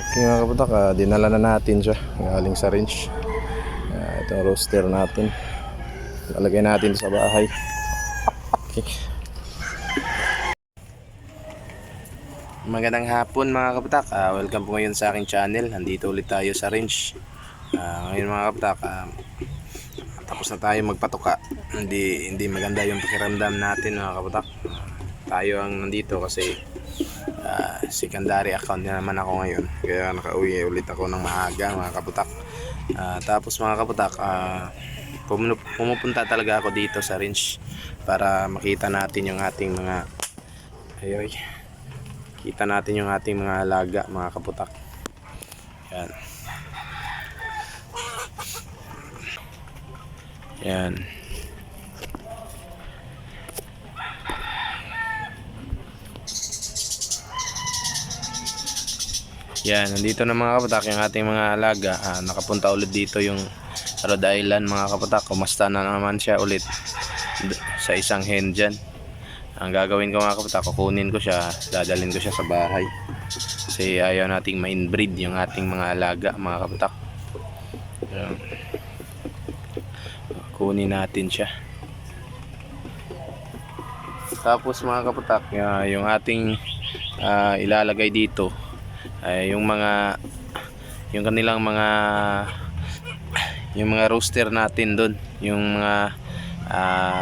Okay mga kaputak, dinala na natin siya galing sa range. Itong roaster natin, lalagay natin sa bahay. Okay. Magandang hapon mga kaputak, welcome po ngayon sa aking channel. Nandito ulit tayo sa range. Ngayon mga kaputak, tapos na tayo magpatuka. Hindi maganda yung pakiramdam natin mga kaputak. Tayo ang nandito kasi secondary account na naman ako ngayon, kaya nakauwi ulit ako ng maaga mga kaputak. Tapos mga kaputak, pumupunta talaga ako dito sa range para makita natin yung ating mga kita natin yung ating mga alaga mga kaputak. Yan. Yan. Yan, nandito na mga kaputak yung ating mga alaga. Nakapunta ulit dito yung Rhode Island mga kaputak. Kumasta na naman siya ulit sa isang hen dyan. Ang gagawin ko mga kaputak, kukunin ko siya, dadalhin ko siya sa bahay. Kasi ayaw nating ma-inbreed yung ating mga alaga mga kaputak. Kunin natin siya. Tapos mga kaputak, yung ating ilalagay dito ay yung kanilang yung mga rooster natin doon, yung mga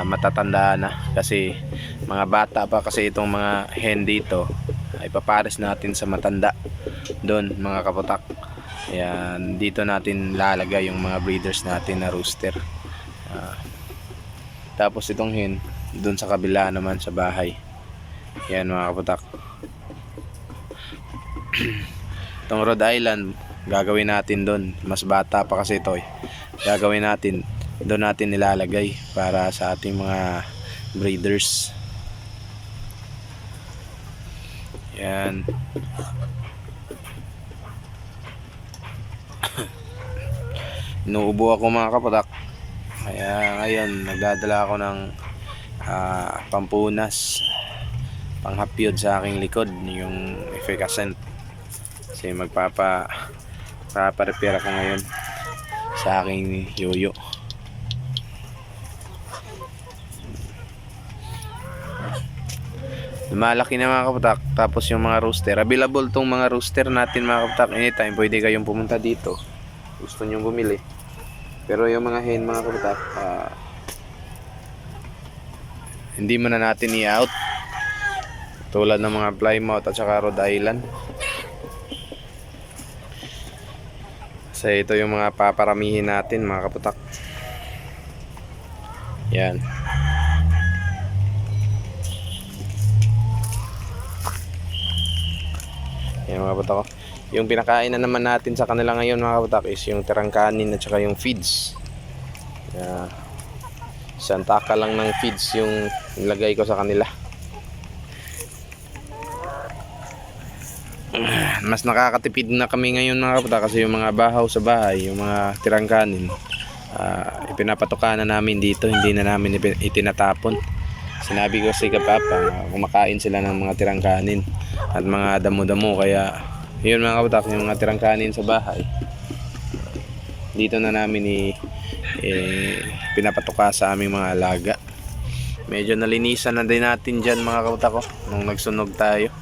matatanda na, kasi mga bata pa kasi itong mga hen dito, ay papares natin sa matanda doon mga kaputak. Ayan, dito natin lalagay yung mga breeders natin na rooster. Tapos itong hen doon sa kabila naman sa bahay. Yan mga kaputak. Itong Rhode Island gagawin natin doon, mas bata pa kasi ito gagawin natin doon, natin nilalagay para sa ating mga breeders. Yan. Inuubo ako mga kaputak, kaya ngayon nagdadala ako ng pampunas, panghapyod sa aking likod, yung efficacent. Kasi magpapa-repair ako ngayon sa aking yoyo. Lumalaki na mga kaputak. Tapos yung mga rooster, available tong mga rooster natin mga kaputak. Anytime pwede kayong pumunta dito, gusto nyong bumili. Pero yung mga hen mga kaputak, hindi mo na natin i-out, tulad ng mga Plymouth at saka Rhode Island. Kasi ito yung mga paparamihin natin mga kaputak. Yan. Yan mga kaputak ko. Yung pinakain na naman natin sa kanila ngayon mga kaputak is yung tirang kanin at saka yung feeds. Isang taka lang ng feeds yung nilagay ko sa kanila. Mas nakakatipid na kami ngayon mga kaputak kasi yung mga bahaw sa bahay, yung mga tirang kanin, ipinapatuka na namin dito, hindi na namin itinatapon. Sinabi ko si Kapapa, kumakain sila ng mga tirang kanin at mga damo-damo, kaya yun mga kaputak, yung mga tirang kanin sa bahay dito na namin pinapatuka sa aming mga alaga. Medyo nalinisan na din natin dyan mga kaputak ko nung nagsunog tayo.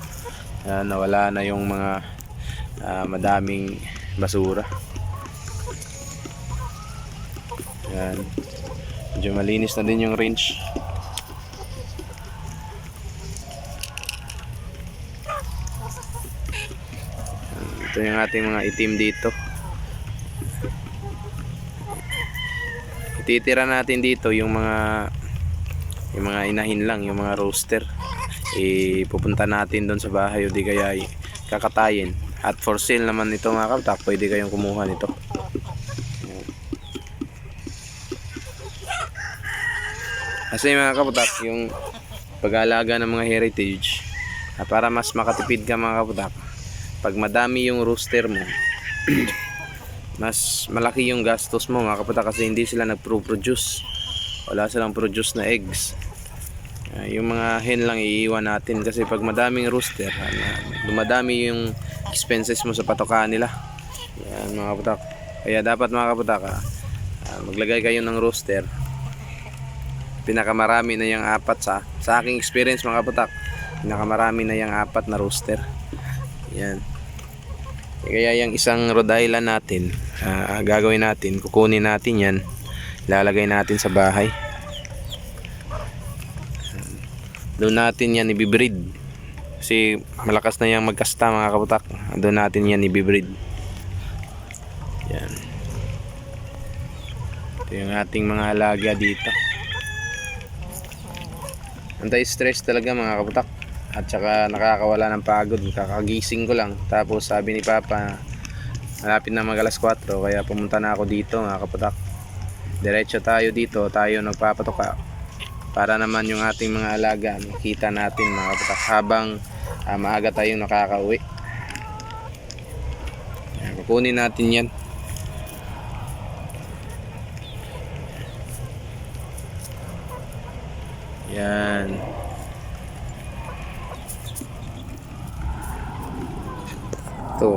Nawala na yung mga madaming basura. Yan. Medyo malinis na din yung range. Ito yung ating mga itim dito. Ititira natin dito yung mga inahin lang, yung mga rooster. Pupunta natin doon sa bahay o di kaya kakatayin. At for sale naman ito mga kaputak, pwede kayong kumuha nito. Kasi mga kaputak, yung pag-aalaga ng mga heritage, para mas makatipid ka mga kaputak, pag madami yung rooster mo mas malaki yung gastos mo mga kaputak, kasi hindi sila nagpro-produce, wala silang produce na eggs. Yung mga hen lang iiwan natin kasi pag madaming rooster, dumadami yung expenses mo sa patokaan nila. Yan mga kaputak. Kaya dapat mga kaputak, maglagay kayo ng rooster. Pinakamarami na yung apat sa aking experience mga kaputak. Pinakamarami na yung apat na rooster. Yan. Kaya yung isang Rhode Island natin, gagawin natin, kukunin natin yan, lalagay natin sa bahay. Doon natin yan ibibreed. Kasi malakas na yung magkasta mga kaputak. Doon natin yan ibibreed. Yan. Ito yung ating mga alaga dito. Anti-stress talaga mga kaputak. At saka nakakawala ng pagod. Kakagising ko lang. Tapos sabi ni Papa, malapit na mag alas 4. Kaya pumunta na ako dito mga kaputak. Diretso tayo dito. Tayo nagpapatoka. Para naman yung ating mga alaga makita natin mga kaputak. Habang maaga tayong nakakauwi. Yan, kukunin natin yan. Yan. Ito.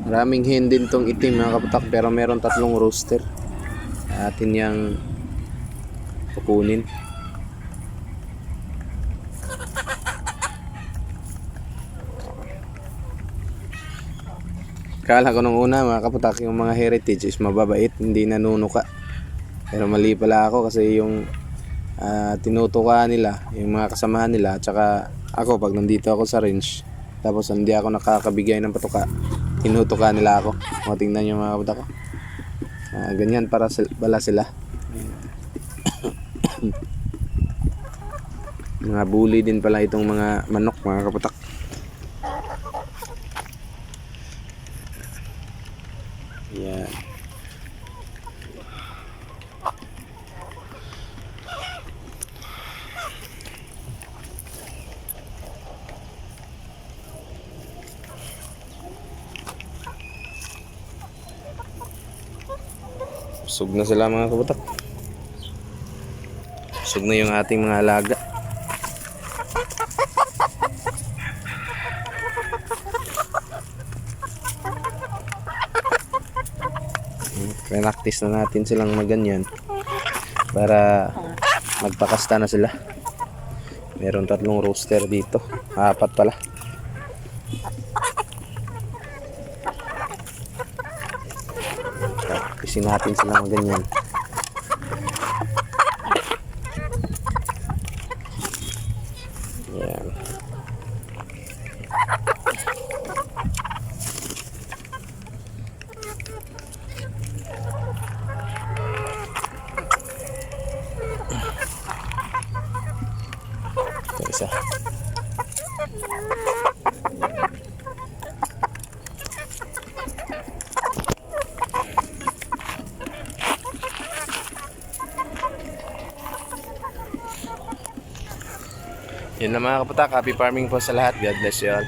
Maraming hen din tong itim mga kaputak, pero meron 3 rooster. Atin yang kukunin. Kala ko nung una mga kaputak, yung mga heritage is mababait, hindi nanunuka. Pero mali pala ako kasi yung tinutuka nila, yung mga kasamahan nila, at saka ako pag nandito ako sa range, tapos hindi ako nakakabigay ng patuka, tinutuka nila ako. O, tingnan nyo mga kaputak ko. Ganyan pala sila. Mga bully din pala itong mga manok mga kaputak. Yan. Busog na sila mga kaputak. Busog na yung ating mga alaga. Practice na natin silang maganyan para magpakasta na sila. Meron 3 rooster dito, 4 pala. Practicein natin silang maganyan. Yan. Isa. Yun na mga kaputak, happy farming po sa lahat. God bless you all.